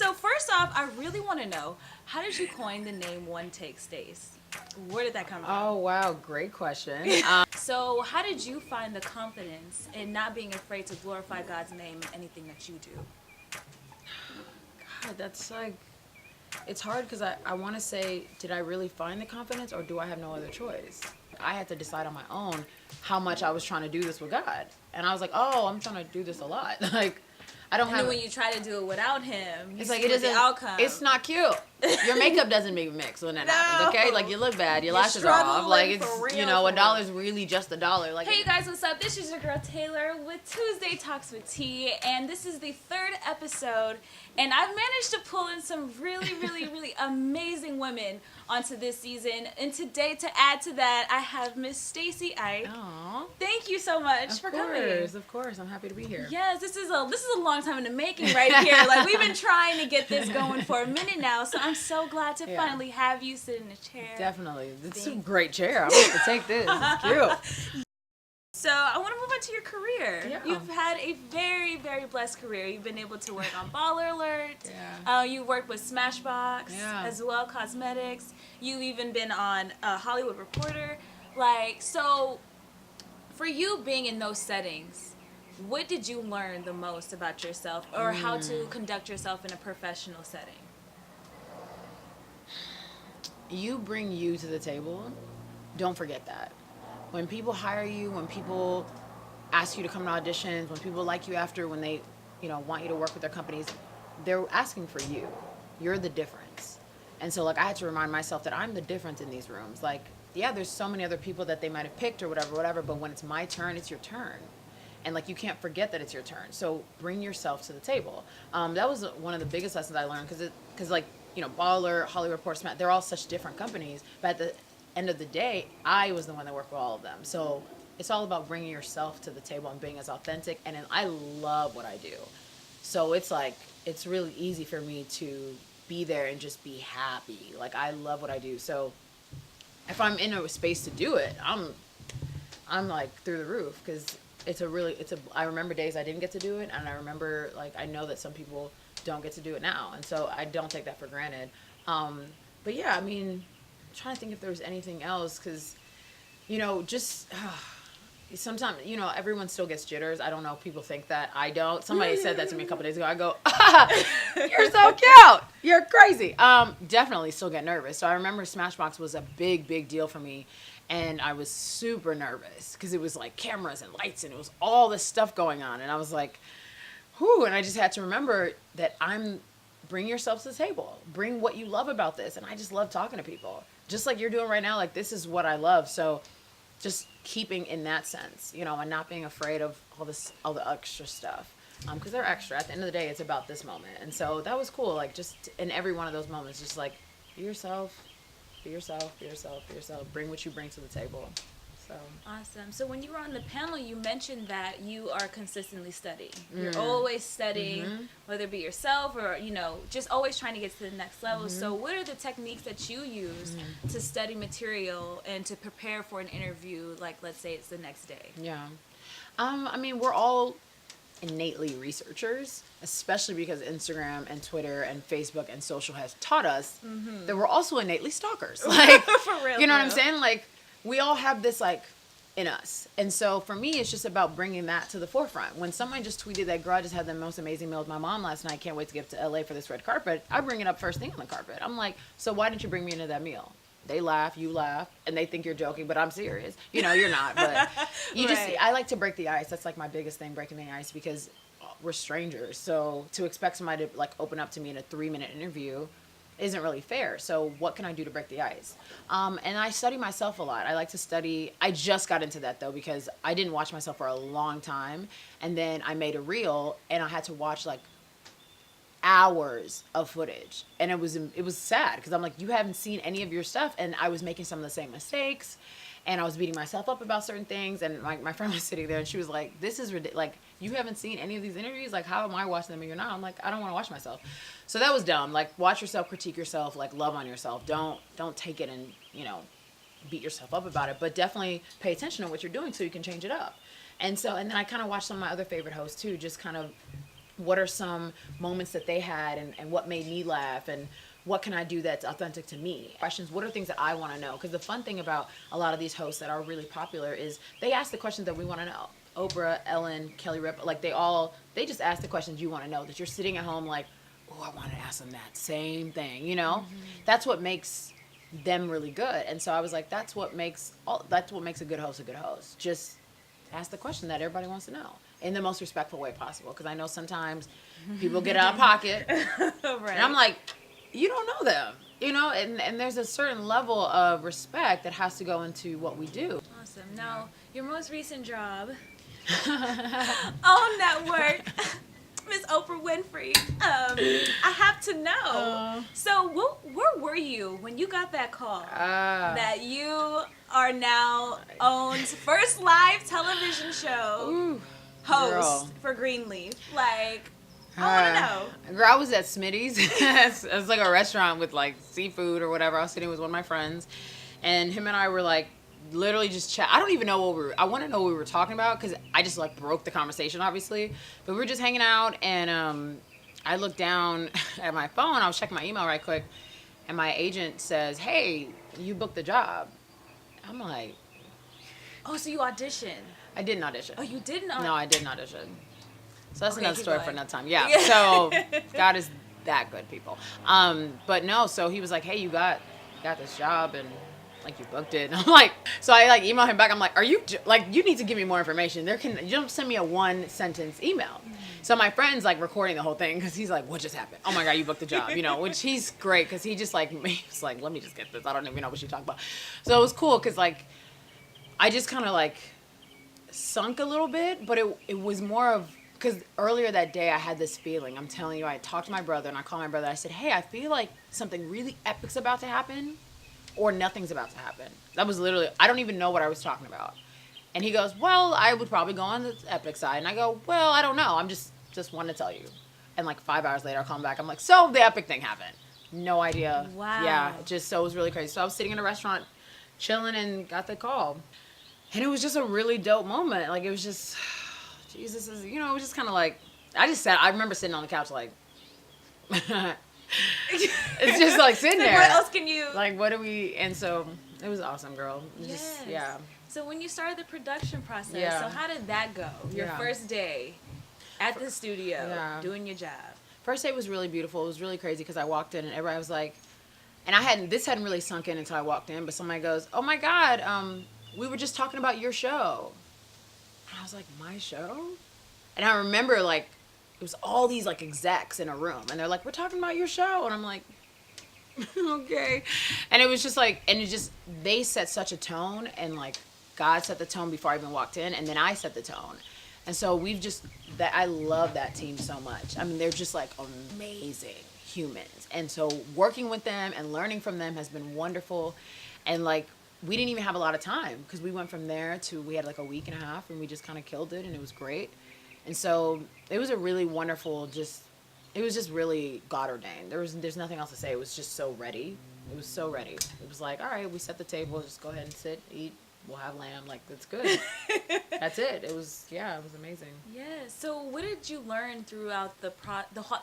So first off, I really want to know, how did you coin the name One Take Stace? Where did that come from? Oh, wow. Great question. So how did you find the confidence in not being afraid to glorify God's name in anything that you do? God, that's like, it's hard because I want to say, did I really find the confidence or do I have no other choice? I had to decide on my own how much I was trying to do this with God. And I was like, oh, I'm trying to do this a lot. Like, I don't And have. then when you try to do it without him, It's like, it isn't. the outcome. It's not cute. Your makeup doesn't even mix when that happens, okay? Like, you look bad, your lashes are off. Like, it's, real, a dollar's really just a dollar. Like, hey, you guys, what's up? This is your girl Taylor with Tuesday Talks with T, and this is the 3rd episode, and I've managed to pull in some really, really, really amazing women onto this season, and today, to add to that, I have Miss Stacy Ike. Aww. Thank you so much for coming. Of course, I'm happy to be here. Yes, this is a long time in the making right here. Like, we've been trying to get this going for a minute now, so I'm so glad to finally have you sit in a chair. Definitely. It's a great chair. I'm going to take this. It's cute. So I want to move on to your career. Yeah. You've had a very, very blessed career. You've been able to work on Baller Alert. Yeah. You worked with Smashbox as well, cosmetics. You've even been on Hollywood Reporter. Like, so for you being in those settings, what did you learn the most about yourself or how to conduct yourself in a professional setting? You bring you to the table. Don't forget that. When people hire you, when people ask you to come to auditions, when people like you after, when they, want you to work with their companies, they're asking for you. You're the difference. And so, like, I had to remind myself that I'm the difference in these rooms. Like, yeah, there's so many other people that they might have picked or whatever, but when it's my turn, it's your turn. And, like, you can't forget that it's your turn. So bring yourself to the table. That was one of the biggest lessons I learned because Baller, Hollywood Reporter, they're all such different companies. But at the end of the day, I was the one that worked with all of them. So it's all about bringing yourself to the table and being as authentic. And I love what I do. So it's like, it's really easy for me to be there and just be happy. Like, I love what I do. So if I'm in a space to do it, I'm like through the roof because I remember days I didn't get to do it. And I remember, like, I know that some people don't get to do it now. And so I don't take that for granted. But yeah, I mean, I'm trying to think if there was anything else because, sometimes, everyone still gets jitters. I don't know if people think that. I don't. Somebody said that to me a couple days ago. I go, you're so cute. You're crazy. Definitely still get nervous. So I remember Smashbox was a big, big deal for me. And I was super nervous because it was like cameras and lights and it was all this stuff going on. And I was like, whew. And I just had to remember that bring yourself to the table. Bring what you love about this. And I just love talking to people. Just like you're doing right now. Like, this is what I love. So just keeping in that sense, and not being afraid of all the extra stuff. Because they're extra. At the end of the day, it's about this moment. And so that was cool. Like, just in every one of those moments, just like, be yourself. Be yourself, be yourself, be yourself. Bring what you bring to the table. So awesome. So when you were on the panel, you mentioned that you are consistently studying. You're always studying, whether it be yourself or, just always trying to get to the next level. So what are the techniques that you use to study material and to prepare for an interview, like, let's say it's the next day? Yeah. I mean, we're all innately researchers, especially because Instagram and Twitter and Facebook and social has taught us that we're also innately stalkers. Like, for real, you know what I'm saying? Like, we all have this, like, in us. And so for me, it's just about bringing that to the forefront. When someone just tweeted that, girl, I just had the most amazing meal with my mom last night, can't wait to get to LA for this red carpet, I bring it up first thing on the carpet. I'm like, so why didn't you bring me into that meal? They laugh, you laugh, and they think you're joking, but I'm serious. You're not, but I like to break the ice. That's like my biggest thing, breaking the ice, because we're strangers. So to expect somebody to, like, open up to me in a 3-minute interview isn't really fair. So what can I do to break the ice? And I study myself a lot. I like to study. I just got into that, though, because I didn't watch myself for a long time. And then I made a reel, and I had to watch, like, hours of footage. And it was sad because I'm like, you haven't seen any of your stuff. And I was making some of the same mistakes. And I was beating myself up about certain things. And my friend was sitting there, and she was like, this is ridiculous. Like, you haven't seen any of these interviews? Like, how am I watching them and you're not? I'm like, I don't want to watch myself. So that was dumb. Like, watch yourself, critique yourself, like, love on yourself. Don't take it and, beat yourself up about it. But definitely pay attention to what you're doing so you can change it up. And then I kind of watched some of my other favorite hosts, too, just kind of what are some moments that they had and what made me laugh, and what can I do that's authentic to me? Questions, what are things that I want to know? Because the fun thing about a lot of these hosts that are really popular is they ask the questions that we want to know. Oprah, Ellen, Kelly Ripa, like they just ask the questions you want to know, that you're sitting at home like, oh, I want to ask them that same thing, you know? That's what makes them really good. And so I was like, that's what makes a good host a good host. Just ask the question that everybody wants to know in the most respectful way possible. Because I know sometimes people get out of pocket. Right. And I'm like, you don't know them, you know? And there's a certain level of respect that has to go into what we do. Awesome. Now, your most recent job on network, Miss Oprah Winfrey. I have to know. So, where were you when you got that call that you are now Own's first live television show host for Greenleaf? Like, I want to know. Girl, I was at Smitty's. It was like a restaurant with like seafood or whatever. I was sitting with one of my friends, and him and I were like literally just chat. I don't even know I want to know what we were talking about because I just like broke the conversation, obviously. But we were just hanging out, and I looked down at my phone. I was checking my email right quick, and my agent says, "Hey, you booked the job." I'm like, "Oh, so you auditioned?" I didn't audition. Oh, you didn't? No, I didn't audition. So that's another story for another time. Yeah. Yeah. So God is that good, people. But no, so he was like, "Hey, you got this job, and like you booked it." And I'm like, so I like email him back. I'm like, "Are you like, you need to give me more information? You don't send me a 1-sentence email." So my friend's like recording the whole thing because he's like, "What just happened? Oh my God, you booked the job," you know, which he's great because he just like, he was like, "Let me just get this. I don't even know what you talking about." So it was cool because like, I just kind of like sunk a little bit, but it was more of, because earlier that day I had this feeling. I'm telling you, I talked to my brother and I called my brother. I said, "Hey, I feel like something really epic's about to happen or nothing's about to happen." That was literally, I don't even know what I was talking about. And he goes, "Well, I would probably go on the epic side." And I go, "Well, I don't know. I'm just wanting to tell you." And like 5 hours later, I call him back. I'm like, "So the epic thing happened." No idea. Wow. Yeah, so it was really crazy. So I was sitting in a restaurant chilling and got the call. And it was just a really dope moment. Like, it was just, Jesus is, you know, it was just kind of like, I remember sitting on the couch like, it's just like sitting there. What else can you? Like, what do we, and so it was awesome, girl. Yes. Yeah. So when you started the production process, Yeah. so how did that go? Your Yeah. first day at the studio doing your job. First day was really beautiful. It was really crazy because I walked in and everybody was like, and this hadn't really sunk in until I walked in, but somebody goes, "Oh my God, we were just talking about your show." And I was like, "My show?" And I remember like, it was all these like execs in a room and they're like, "We're talking about your show." And I'm like, okay. And it was just like, they set such a tone, and like God set the tone before I even walked in, and then I set the tone. And so I love that team so much. I mean, they're just like amazing humans. And so working with them and learning from them has been wonderful. And like, we didn't even have a lot of time because we went from there to, we had like a week and a half and we just kind of killed it, and it was great. And so it was a really wonderful, it was just really God ordained. There's nothing else to say. It was just so ready. It was so ready. It was like, all right, we set the table, just go ahead and sit, eat. We'll have lamb. Like, that's good. That's it. It was amazing. Yeah. So what did you learn throughout that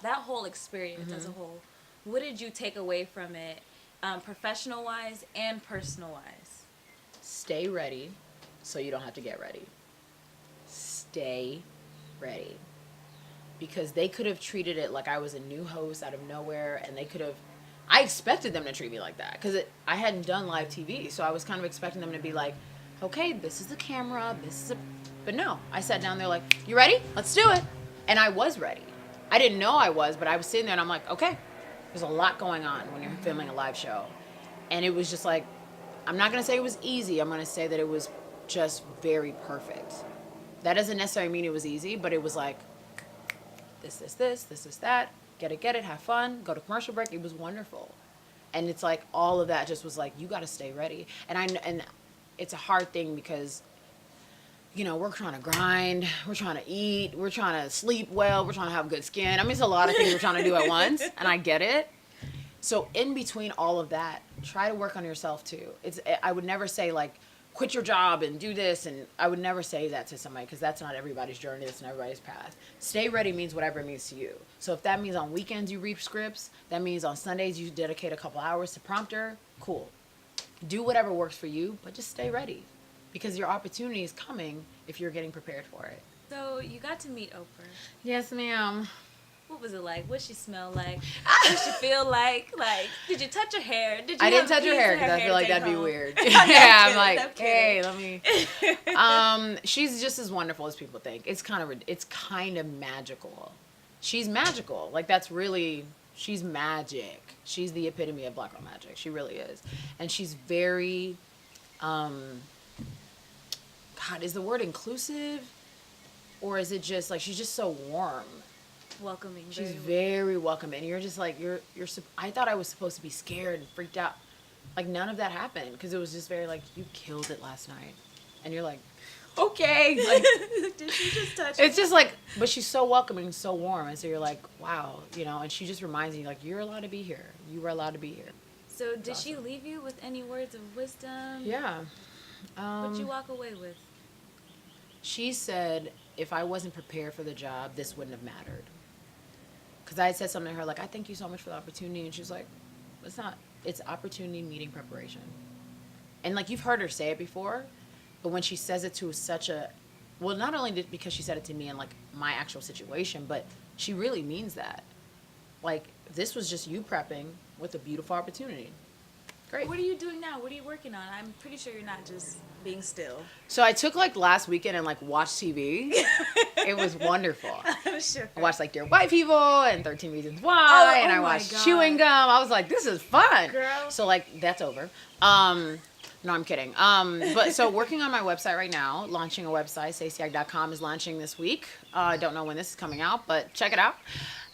whole experience as a whole? What did you take away from it, professional wise and personal wise? Stay ready so you don't have to get ready. Stay ready. Because they could have treated it like I was a new host out of nowhere, and I expected them to treat me like that because I hadn't done live TV, so I was kind of expecting them to be like, "Okay, this is the camera, but no, I sat down there like, "You ready? Let's do it." And I was ready. I didn't know I was, but I was sitting there and I'm like, okay, there's a lot going on when you're filming a live show. And it was just like, I'm not going to say it was easy. I'm going to say that it was just very perfect. That doesn't necessarily mean it was easy, but it was like, this, that, get it, have fun, go to commercial break. It was wonderful. And it's like, all of that just was like, you got to stay ready. And it's a hard thing because, you know, we're trying to grind, we're trying to eat, we're trying to sleep well, we're trying to have good skin. I mean, it's a lot of things we're trying to do at once, and I get it. So in between all of that, try to work on yourself too. I would never say like, quit your job and do this. And I would never say that to somebody because that's not everybody's journey. That's not everybody's path. Stay ready means whatever it means to you. So if that means on weekends you read scripts, that means on Sundays you dedicate a couple hours to prompter, cool. Do whatever works for you, but just stay ready because your opportunity is coming if you're getting prepared for it. So you got to meet Oprah. Yes, ma'am. What was it like? What she smell like? What she feel like? Like, did you touch her hair? Did you I didn't touch her hair because I feel like that'd be weird. Yeah, I'm like, hey, let me. She's just as wonderful as people think. It's kind of magical. She's magical. Like that's really, she's magic. She's the epitome of black girl magic. She really is, and she's very. God, is the word inclusive, or is it just like she's just so warm? Welcoming. She's very welcoming. And you're just like, I thought I was supposed to be scared and freaked out. Like, none of that happened. Because it was just very like, you killed it last night. And you're like, okay. Like, did she just touch it's just like, but she's so welcoming, so warm. And so you're like, wow, you know, and she just reminds you, like, you're allowed to be here. You were allowed to be here. So did she leave you with any words of wisdom? Yeah. What'd you walk away with? She said, if I wasn't prepared for the job, this wouldn't have mattered. Because I had said something to her like, I thank you so much for the opportunity. And she was like, it's opportunity meeting preparation. And like, you've heard her say it before, but when she says it to not only because she said it to me in like my actual situation, but she really means that. Like, this was just you prepping with a beautiful opportunity. Great. What are you doing now? What are you working on? I'm pretty sure you're not just being still. So I took like last weekend and like watched TV. It was wonderful. I'm sure. I watched like Dear White People and 13 Reasons Why, and I watched Chewing Gum. I was like, this is fun. Girl. So like that's over. No, I'm kidding. But so working on my website right now, launching a website, stacyag.com is launching this week. I don't know when this is coming out, but check it out.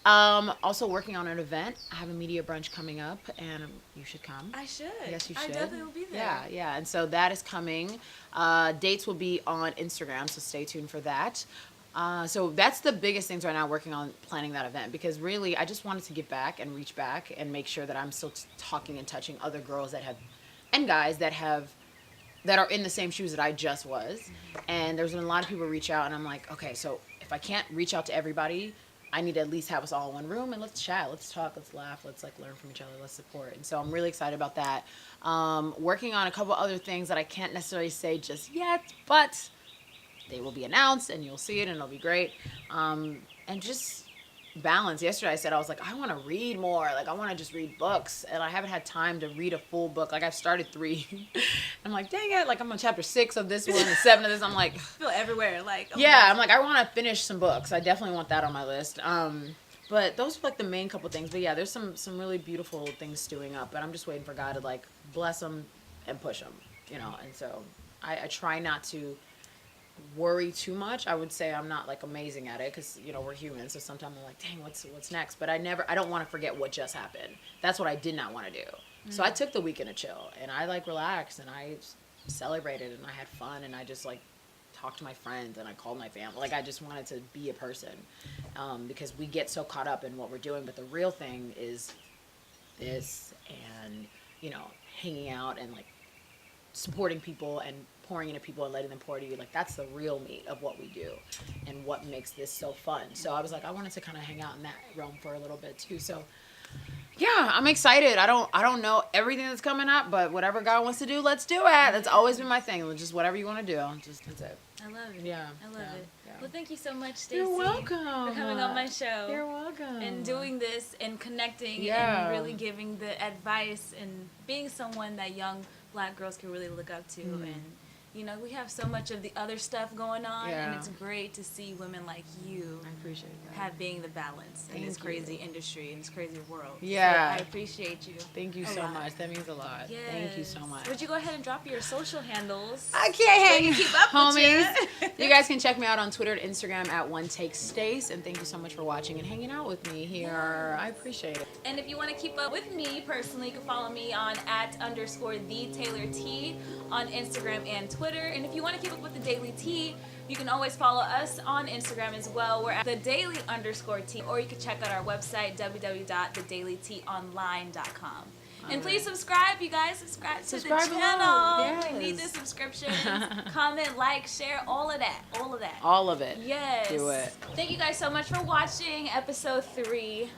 Also working on an event. I have a media brunch coming up, and you should come. I should. Yes, you should. I definitely will be there. Yeah. And so that is coming. Dates will be on Instagram, so stay tuned for that. So that's the biggest things right now, working on planning that event, because really I just wanted to give back and reach back and make sure that I'm still talking and touching other girls and guys that are in the same shoes that I just was. Mm-hmm. And there's been a lot of people reach out, and I'm like, okay, so if I can't reach out to everybody, I need to at least have us all in one room and let's chat, let's talk, let's laugh, let's like learn from each other, let's support. And so I'm really excited about that. Working on a couple other things that I can't necessarily say just yet, but they will be announced and you'll see it and it'll be great. And just balance. Yesterday I said, I was like, I want to read more. Like, I want to just read books. And I haven't had time to read a full book. Like, I've started 3. I'm like, dang it. Like, I'm on chapter 6 of this one and 7 of this. I'm like, I feel everywhere. Like, oh yeah, I'm like, I want to finish some books. I definitely want that on my list. But those are like the main couple things. But yeah, there's some really beautiful things stewing up. But I'm just waiting for God to like bless them and push them, you know. And so I try not to worry too much. I would say I'm not like amazing at it because, you know, we're humans, so sometimes I'm like, dang, what's next? But I don't want to forget what just happened. That's what I did not want to do. So I took the weekend to chill and I like relaxed and I celebrated and I had fun and I just like talked to my friends and I called my family. Like, I just wanted to be a person, because we get so caught up in what we're doing, but the real thing is this, and, you know, hanging out and like supporting people and pouring into people and letting them pour to you. Like, that's the real meat of what we do and what makes this so fun. So I was like, I wanted to kind of hang out in that realm for a little bit too. So yeah, I'm excited. I don't know everything that's coming up, but whatever God wants to do, let's do it. That's always been my thing. Just whatever you want to do, that's it. I love it. Yeah. I love it. Yeah. Well, thank you so much, Stacy. You're welcome. For coming on my show. You're welcome. And doing this and connecting Yeah. and really giving the advice and being someone that young Black girls can really look up to. And, you know, we have so much of the other stuff going on, and Yeah. it's great to see women like you I appreciate that. having the balance in this crazy industry, in this crazy world. Yeah. So I appreciate you. Thank you a so lot. much. That means a lot. Yes. Thank you so much. Would you go ahead and drop your social handles? I can't hang, keep up with homies. you. You guys can check me out on Twitter and Instagram at OneTakeStace. And thank you so much for watching and hanging out with me here. I appreciate it. And if you want to keep up with me personally, you can follow me on @_TheTaylorT on Instagram and Twitter. And if you want to keep up with the Daily Tea, you can always follow us on Instagram as well. We're at @TheDaily_Tea, or you can check out our website, www.thedailyteaonline.com. And please subscribe, you guys. Subscribe to the below. channel. We need Yes. the subscriptions. Comment, like, share, all of that. All of that. All of it. Yes. Do it. Thank you guys so much for watching episode 3